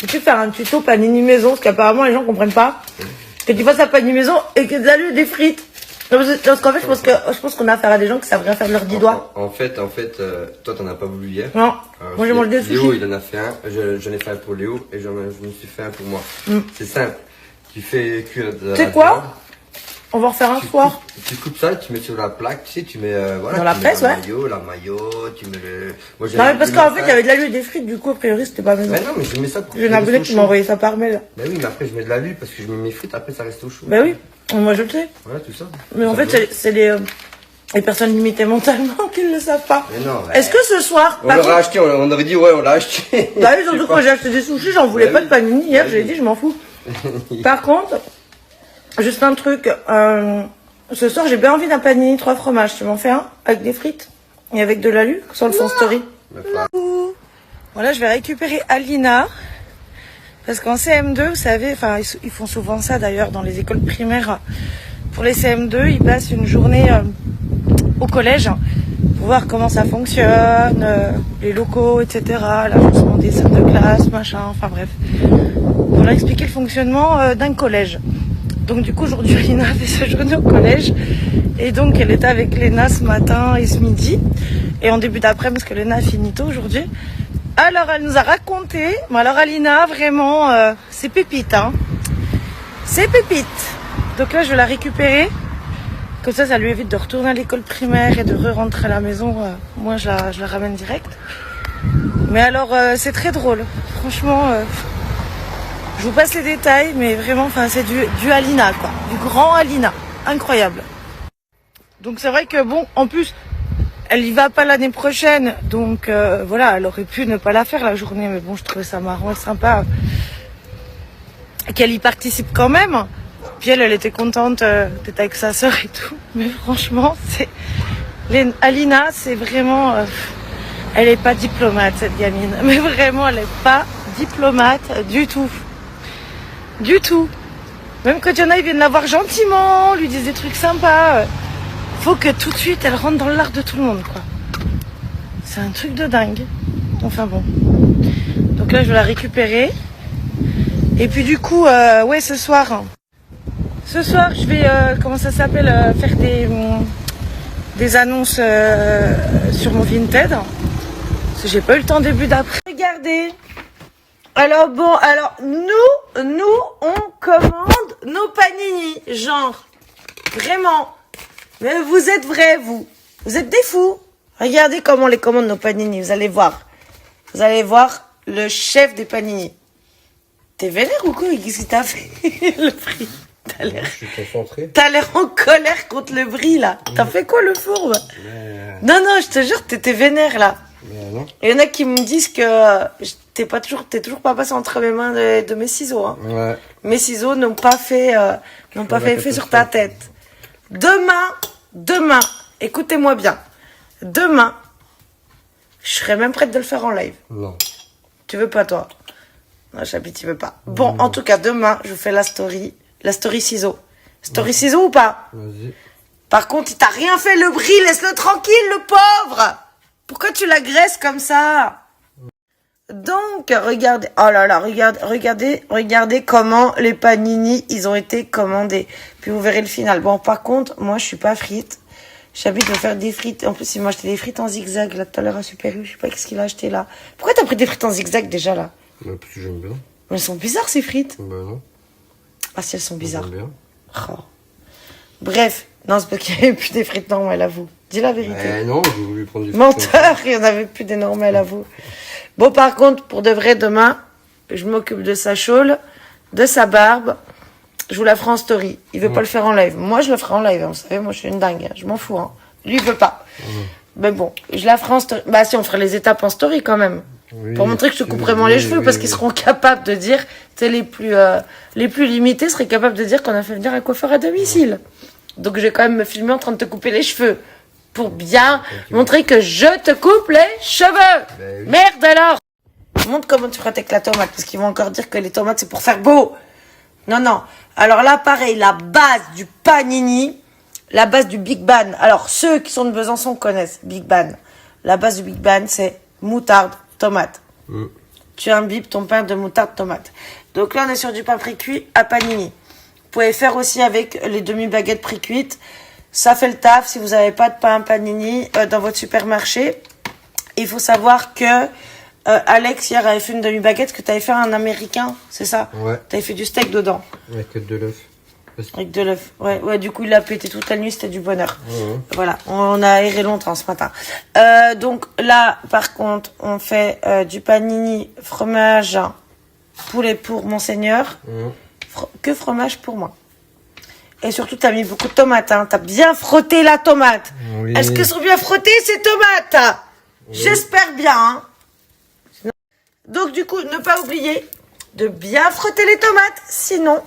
Peux-tu faire un tuto panini maison, parce qu'apparemment les gens comprennent pas que tu fasses la panini maison et que tu as des frites. Parce qu'en fait, je pense qu'on a affaire à des gens qui savent rien faire de leurs 10 doigts. En fait, toi, t'en as pas voulu hier. Non, moi j'ai mangé des sushis. Léo, il en a fait un. J'en ai fait un pour Léo et je me suis fait un pour moi. C'est simple. Tu fais cuire de la Tu sais quoi? On va refaire un soir. Tu coupes ça, tu mets sur la plaque, tu sais, tu mets voilà. Dans la presse, ouais. La maillot, tu mets le. Moi, non, mais parce qu'en fait, il y avait de l'alu et des frites, du coup, a priori, c'était pas maison. Mais non, mais je mets ça pour. J'ai une abonnée qui m'a envoyé ça par mail. Bah oui, mais après, je mets de l'alu parce que je mets mes frites, après, ça reste au chaud. Bah oui, moi je le sais. Voilà, tout ça. Mais en fait, c'est les personnes limitées mentalement qui ne le savent pas. Mais non, Est-ce que ce soir. On l'aurait acheté, on aurait dit, ouais, on l'a acheté. Bah oui, surtout quand j'ai acheté des sushis, j'en voulais pas de panini. Hier, j'ai dit, je m'en fous. Par contre, juste un truc. Ce soir, j'ai bien envie d'un panini 3 fromages. Tu m'en fais un avec des frites et avec de l'alu sur le fond story. Voilà, je vais récupérer Alina. Parce qu'en CM2, vous savez, enfin, ils font souvent ça d'ailleurs dans les écoles primaires. Pour les CM2, ils passent une journée au collège pour voir comment ça fonctionne, les locaux, etc. L'agencement des salles de classe, machin, enfin bref. Pour leur expliquer le fonctionnement d'un collège. Donc du coup, aujourd'hui, Alina a fait sa journée au collège. Et donc, elle était avec Léna ce matin et ce midi. Et en début d'après-midi, parce que Léna a fini tôt aujourd'hui. Alors, elle nous a raconté. Bon, alors, Alina, vraiment, c'est pépite, hein. C'est pépite. Donc là, je vais la récupérer. Comme ça lui évite de retourner à l'école primaire et de re-rentrer à la maison. Moi, je la ramène direct. Mais alors, c'est très drôle. Franchement, je vous passe les détails, mais vraiment, enfin, c'est du Alina, quoi. Du grand Alina. Incroyable. Donc, c'est vrai que, bon, en plus, elle y va pas l'année prochaine. Donc, voilà, elle aurait pu ne pas la faire la journée. Mais bon, je trouvais ça marrant et sympa qu'elle y participe quand même. Puis elle était contente d'être avec sa sœur et tout. Mais franchement, Alina, c'est vraiment... elle est pas diplomate, cette gamine. Mais vraiment, elle est pas diplomate du tout. Du tout. Même quand il y en a, ils viennent la voir gentiment, lui disent des trucs sympas. Faut que tout de suite, elle rentre dans l'art de tout le monde, quoi. C'est un truc de dingue. Enfin bon. Donc là, je vais la récupérer. Et puis du coup, ouais, ce soir, je vais, comment ça s'appelle, faire des annonces sur mon Vinted. Parce que j'ai pas eu le temps début d'après. Regardez. Alors bon, nous, on commande nos panini, genre, vraiment. Mais vous êtes vrais, vous. Vous êtes des fous. Regardez comment on les commande, nos panini, vous allez voir. Vous allez voir le chef des panini. T'es vénère ou quoi? Qu'est-ce que t'as fait? Le prix. T'as l'air... Je suis concentré. T'as l'air en colère contre le bris, là. T'as fait quoi, le fourbe? Non, je te jure, t'étais vénère, là. Non. Il y en a qui me disent que t'es toujours pas passé entre mes mains de mes ciseaux, hein. Ouais. Mes ciseaux n'ont pas fait effet sur ta tête. Demain, écoutez-moi bien. Demain, je serais même prête de le faire en live. Non. Tu veux pas, toi? Non, Chapi, tu veux pas. Bon, en tout cas, demain, je vous fais la story ciseaux. Story ciseaux ou pas? Vas-y. Par contre, il t'a rien fait, le bris, laisse-le tranquille, le pauvre! Pourquoi tu l'agresses comme ça? Donc, regardez, oh là là, regardez comment les panini, ils ont été commandés. Puis vous verrez le final. Bon, par contre, moi, je suis pas frite. J'habite de faire des frites. En plus, il m'a acheté des frites en zigzag, là, tout à l'heure à Super U. Je sais pas qu'est-ce qu'il a acheté, là. Pourquoi t'as pris des frites en zigzag, déjà, là? Bah, parce que j'aime bien. Mais elles sont bizarres, ces frites. Bah, non. Ah, si, elles sont bizarres. J'aime bien. Oh. Bref. Non, c'est parce qu'il n'y avait plus des frites normales à vous. Dis la vérité. Non, j'ai voulu prendre des frites. Menteur, il n'y en avait plus des normales à vous. Bon, par contre, pour de vrai, demain, je m'occupe de sa chaule, de sa barbe. Je vous la ferai en story. Il veut pas le faire en live. Moi, je le ferai en live. Hein. Vous savez, moi, je suis une dingue. Hein. Je m'en fous. Hein. Lui, il veut pas. Mais bon, je la ferai en story. Bah, si, on ferait les étapes en story quand même. Oui, pour montrer que je te coupe vraiment les cheveux, parce qu'ils seront capables de dire, tu sais, les plus limités seraient capables de dire qu'on a fait venir un coiffeur à domicile. Donc, je vais quand même me filmer en train de te couper les cheveux. Pour bien montrer que je te coupe les cheveux. Oui. Merde alors. Montre comment tu protèges la tomate, parce qu'ils vont encore dire que les tomates c'est pour faire beau. Non. Alors là, pareil, la base du panini, la base du Big Ban. Alors, ceux qui sont de Besançon connaissent Big Ban. La base du Big Ban, c'est moutarde, tomate. tu imbibes ton pain de moutarde tomate. Donc là, on est sur du pain précuit à panini. Vous pouvez faire aussi avec les demi-baguettes précuites. Ça fait le taf si vous n'avez pas de pain panini dans votre supermarché. Il faut savoir que Alex, hier, avait fait une demi-baguette que tu avais fait un américain, c'est ça? Ouais. Tu avais fait du steak dedans. Avec de l'œuf. Avec de l'œuf. Ouais, du coup, il a pété toute la nuit, c'était du bonheur. Voilà, on a aéré longtemps ce matin. Donc là, par contre, on fait du panini fromage poulet pour Monseigneur. Que fromage pour moi. Et surtout, t'as mis beaucoup de tomates, hein. T'as bien frotté la tomate. Oui. Est-ce que sont bien frottées ces tomates? Oui. J'espère bien, hein. Donc du coup, ne pas oublier de bien frotter les tomates. Sinon,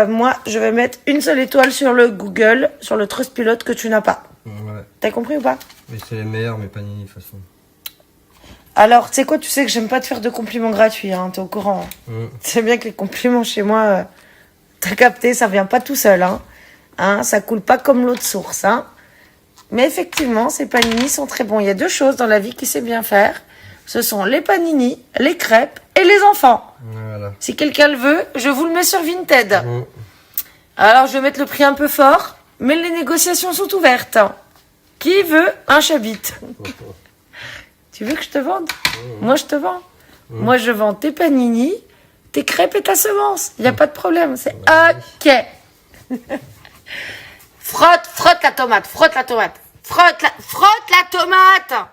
moi, je vais mettre une seule étoile sur le Google, sur le Trustpilot que tu n'as pas. Ouais. T'as compris ou pas? Mais c'est les meilleurs, mais panini de toute façon. Alors, tu sais quoi, tu sais que j'aime pas te faire de compliments gratuits, hein. T'es au courant. C'est bien que les compliments chez moi, t'as capté, ça vient pas tout seul, hein. Ça coule pas comme l'eau de source, hein. Mais effectivement, ces panini sont très bons. Il y a deux choses dans la vie qui sait bien faire. Ce sont les panini, les crêpes et les enfants. Voilà. Si quelqu'un le veut, je vous le mets sur Vinted. Alors, je vais mettre le prix un peu fort, mais les négociations sont ouvertes. Qui veut un chabit? Tu veux que je te vende? Moi, je te vends. Moi, je vends tes panini, tes crêpes et ta semence. Il n'y a pas de problème. C'est OK. Frotte la tomate. Frotte la tomate. Frotte la tomate.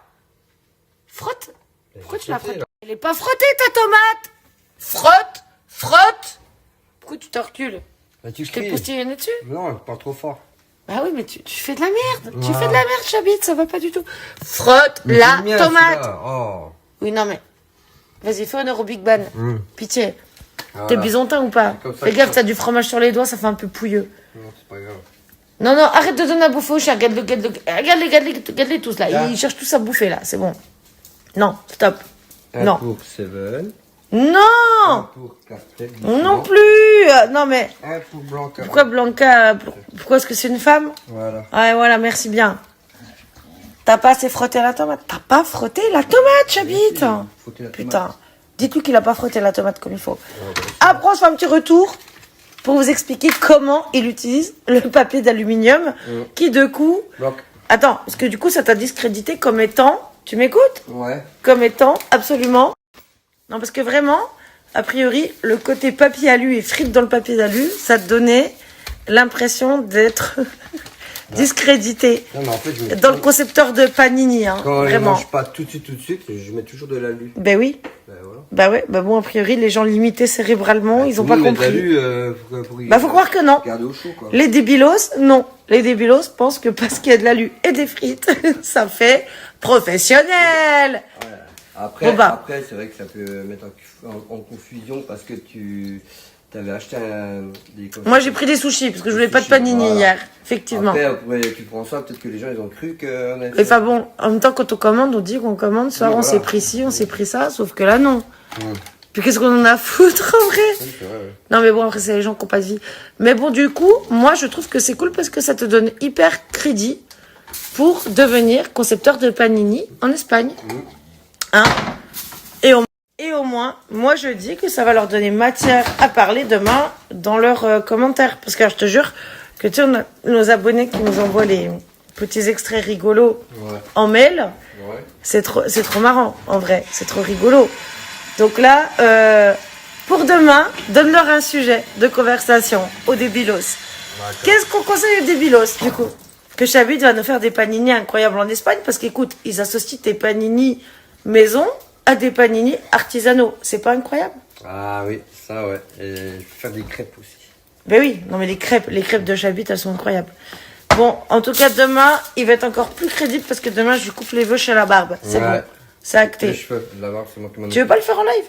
Frotte. Pourquoi tu la frottes? Elle n'est pas frottée, ta tomate. Frotte. Pourquoi tu te recules? Bah, tu Je t'ai cries. postillonné dessus? Non, pas trop fort. Bah oui, mais tu fais de la merde. Tu fais de la merde, Chabit, ça va pas du tout. Frotte la Bien, tomate. oh. Oui, non, mais. Vas-y, fais un euro Big Ban. Pitié. Voilà. T'es bisontin ou pas? Comme ça, Fais gaffe, t'as du fromage sur les doigts, ça fait un peu pouilleux. Non, c'est pas grave. Non, arrête de donner à bouffer au chat. Regarde-les tous là. Là. Ils cherchent tous à bouffer là, c'est bon. Non, stop. Un Non. pour Seven. Non! Un pour Castel. Non plus! Non, mais. Un pour Blanca. Pourquoi Blanca? Pourquoi est-ce que c'est une femme? Voilà. Ouais, voilà, merci bien. T'as pas assez frotté la tomate? T'as pas frotté la tomate, Chabit? Putain. Dites-lui qu'il a pas frotté la tomate comme il faut. Après, on se fait un petit retour pour vous expliquer comment il utilise le papier d'aluminium qui, de coup... Bloc. Attends, parce que du coup, ça t'a discrédité comme étant... Tu m'écoutes? Ouais. Comme étant absolument... Non, parce que vraiment, a priori, le côté papier alu et frites dans le papier d'alu, ça te donnait l'impression d'être discrédité. Non, mais en fait, je mets Dans le concepteur de Panini, hein, quand je vraiment. mange pas tout de suite, je mets toujours de l'alu. Ben oui. Ben voilà. Bah ouais, bah bon, a priori, les gens limités cérébralement, ils ont pas Tout le monde met compris. de l'alu pour Bah faut croire que non. garder au chaud, quoi. Les débilos, non. Les débilos pensent que parce qu'il y a de l'alu et des frites, ça fait professionnel. Après, Bon, bah. après c'est vrai que ça peut mettre en confusion parce que tu avais acheté des... Moi, j'ai pris des sushis parce que je voulais pas de panini Voilà. hier, effectivement. Après, tu prends ça, peut-être que les gens ils ont cru qu'on avait Enfin bon, en même temps, quand on commande, on dit qu'on commande, soit Oui, on voilà. s'est pris ci, on s'est pris ça, sauf que là, non. Puis qu'est-ce qu'on en a à foutre, en vrai? Oui, c'est vrai, ouais. Non, mais bon, après, c'est les gens qui n'ont pas de vie. Mais bon, du coup, moi, je trouve que c'est cool parce que ça te donne hyper crédit pour devenir concepteur de panini en Espagne. Hein? Et au moins, moi, je dis que ça va leur donner matière à parler demain dans leurs commentaires. Parce que je te jure que tu sais, on a nos abonnés qui nous envoient les petits extraits rigolos en mail. Ouais. C'est trop marrant, en vrai. C'est trop rigolo. Donc là, pour demain, donne-leur un sujet de conversation aux débilos. Qu'est-ce qu'on conseille aux débilos, du coup? Que Chabit va nous faire des panini incroyables en Espagne, parce qu'écoute, ils associent tes panini maison à des panini artisanaux. C'est pas incroyable? Ah oui, ça ouais. Et je vais faire des crêpes aussi. Ben oui, non mais les crêpes de Chabit, elles sont incroyables. Bon, en tout cas, demain, il va être encore plus crédible, parce que demain, je lui coupe les vœux chez la barbe. C'est Ouais. bon. C'est Les acté. cheveux, d'abord, c'est moi qui m'en Tu veux pas le faire en live?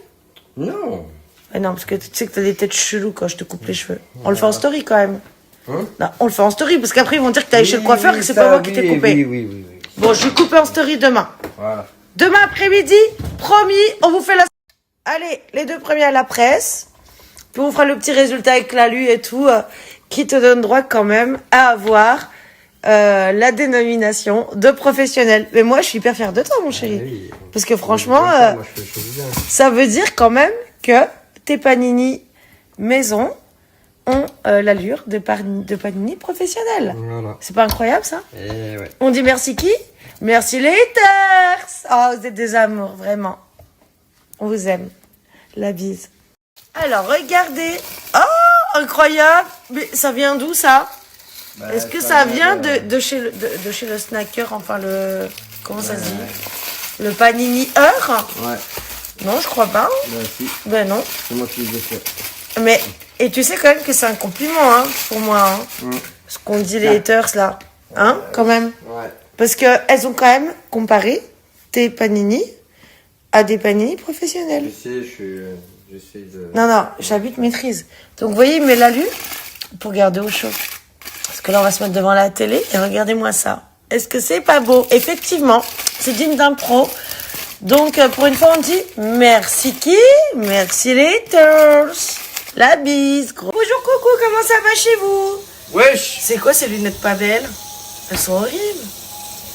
Non. Ah non, parce que tu sais que t'as des têtes cheloues quand je te coupe les cheveux. On le fait en story quand même. Hein? Non, on le fait en story parce qu'après ils vont dire que t'es allé chez le coiffeur et que c'est pas moi qui t'ai coupé. Oui. Bon, je vais couper en story demain. Voilà. Demain après-midi, promis, on vous fait la... Allez, les deux premiers à la presse. Puis on fera le petit résultat avec l'alu et tout, qui te donne droit quand même à avoir la dénomination de professionnel. Mais moi, je suis hyper fière de toi, mon chéri. Oui. Parce que franchement, Moi, je fais les choses bien. ça veut dire quand même que tes panini maison ont l'allure de panini professionnel. Voilà. C'est pas incroyable, ça? Et ouais. On dit merci qui? Merci les haters. Oh, vous êtes des amours, vraiment. On vous aime. La bise. Alors, regardez. Oh, incroyable. Mais ça vient d'où, ça? Bah, Est-ce que ça vient de chez le snacker, enfin le... Comment ça se dit? Le panini heure? Ouais. Non, je crois pas. Bah si, Ben non. c'est moi qui les ai fait. Mais, et tu sais quand même que c'est un compliment, hein, pour moi, hein. Ce qu'on dit les haters, là. Hein, quand même. Ouais. Parce que elles ont quand même comparé tes panini à des panini professionnels. Je sais, j'essaie de... Non, j'habite maîtrise. Donc, vous voyez, il met l'alu pour garder au chaud. Parce que là, on va se mettre devant la télé et regardez-moi ça. Est-ce que c'est pas beau? Effectivement, c'est digne d'un pro. Donc, pour une fois, on dit merci qui? Merci les haters. La bise. Bonjour, coucou, comment ça va chez vous? Wesh. C'est quoi ces lunettes pas belles? Elles sont horribles.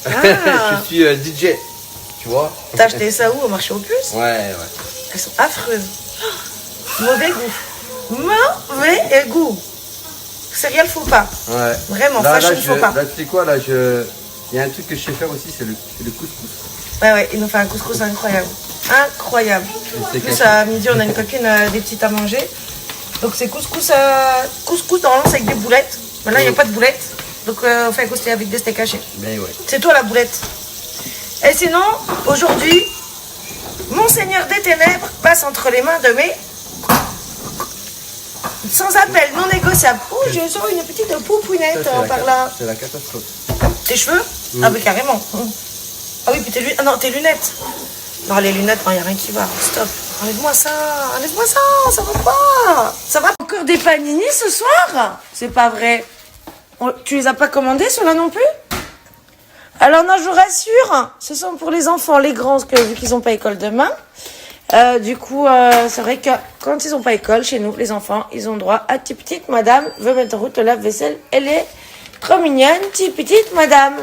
Je suis DJ, tu vois. T'as acheté ça où? Au marché aux puces? Ouais. Elles sont affreuses. Oh, mauvais goût. Mauvais goût. Céréales, faut pas. Ouais. Vraiment, là, fashion, faut pas. Là, tu sais quoi, là, il y a un truc que je sais faire aussi, c'est le couscous. Ouais, il nous fait un couscous incroyable. Incroyable. En plus, à midi, on a une copine des petites à manger. Donc, c'est couscous, normalement, c'est avec des boulettes. Mais là, il n'y a pas de boulettes. Donc, on fait un couscous avec des steaks hachés. Mais ouais. C'est toi la boulette. Et sinon, aujourd'hui, mon Seigneur des Ténèbres passe entre les mains de mes... Sans appel, non négociable. Oh, je sens une petite poupounette par là. C'est la catastrophe. Tes cheveux? Ah oui, carrément. Ah oui, puis tes lunettes. Ah non, tes lunettes. Non, les lunettes, il n'y a rien qui va. Stop. Enlève-moi ça, ça va pas. Ça va encore des panini ce soir? C'est pas vrai. Tu les as pas commandés, ceux-là non plus? Alors non, je vous rassure, ce sont pour les enfants, les grands, vu qu'ils n'ont pas école demain. Du coup, c'est vrai que quand ils n'ont pas école, chez nous, les enfants, ils ont droit à petite madame veut mettre en route le lave-vaisselle. Elle est trop mignonne, petite madame.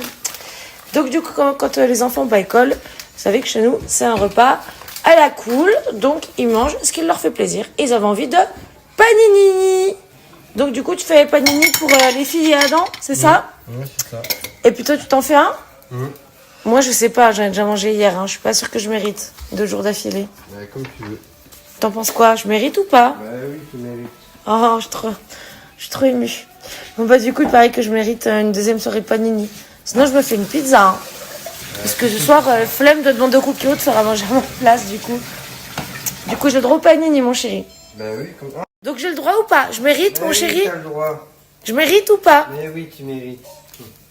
Donc du coup, quand les enfants n'ont pas école, vous savez que chez nous, c'est un repas à la cool. Donc ils mangent ce qui leur fait plaisir. Ils avaient envie de panini. Donc du coup, tu fais panini pour les filles et Adam, c'est ça? Ouais, c'est ça. Et puis toi, tu t'en fais un? Moi, je sais pas, j'en ai déjà mangé hier. Je suis pas sûre que je mérite 2 jours d'affilée. Ouais, comme tu veux. T'en penses quoi? Je mérite ou pas? Bah oui, tu mérites. Oh, je suis trop émue. Bon, bah, du coup, il paraît que je mérite une deuxième soirée de panini. Sinon, je me fais une pizza. Hein. Parce que ce soir, flemme de demander au Cookio de faire à manger à ma place, du coup. Du coup, j'ai le droit au panini, mon chéri. Bah oui, comme ça. Donc, j'ai le droit ou pas? Je mérite, mon chéri? T'as le droit. Je mérite ou pas? Mais oui, tu mérites.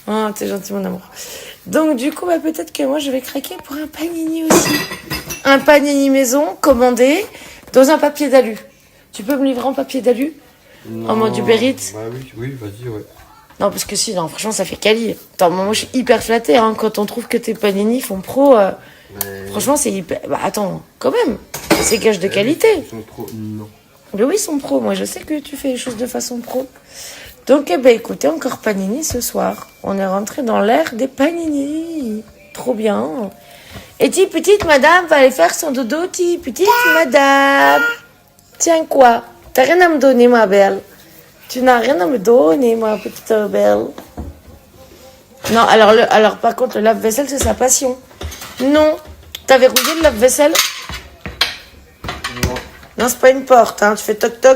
Oh, t'es gentil, mon amour. Donc, du coup, bah, peut-être que moi, je vais craquer pour un panini aussi. Un panini maison, commandé, dans un papier d'alu. Tu peux me livrer en papier d'alu? En mode Uber Eats? Bah oui, vas-y, ouais. Non, parce que si, non, franchement, ça fait quali. Attends, moi, je suis hyper flattée, hein, quand on trouve que tes panini font pro. Franchement, c'est hyper... Bah, attends, quand même. C'est gage de qualité. Ils sont trop... Non. Mais oui, ils sont pro. Moi, je sais que tu fais les choses de façon pro. Donc, eh ben, écoutez, encore panini ce soir. On est rentré dans l'ère des panini. Trop bien. Et petite madame va aller faire son dodo, petite madame. Tiens, quoi? T'as rien à me donner, ma belle? Tu n'as rien à me donner, ma petite belle. Non, alors par contre, le lave-vaisselle, c'est sa passion. Non. T'as verrouillé le lave-vaisselle? Non. Non, c'est pas une porte, hein. Tu fais toc-toc.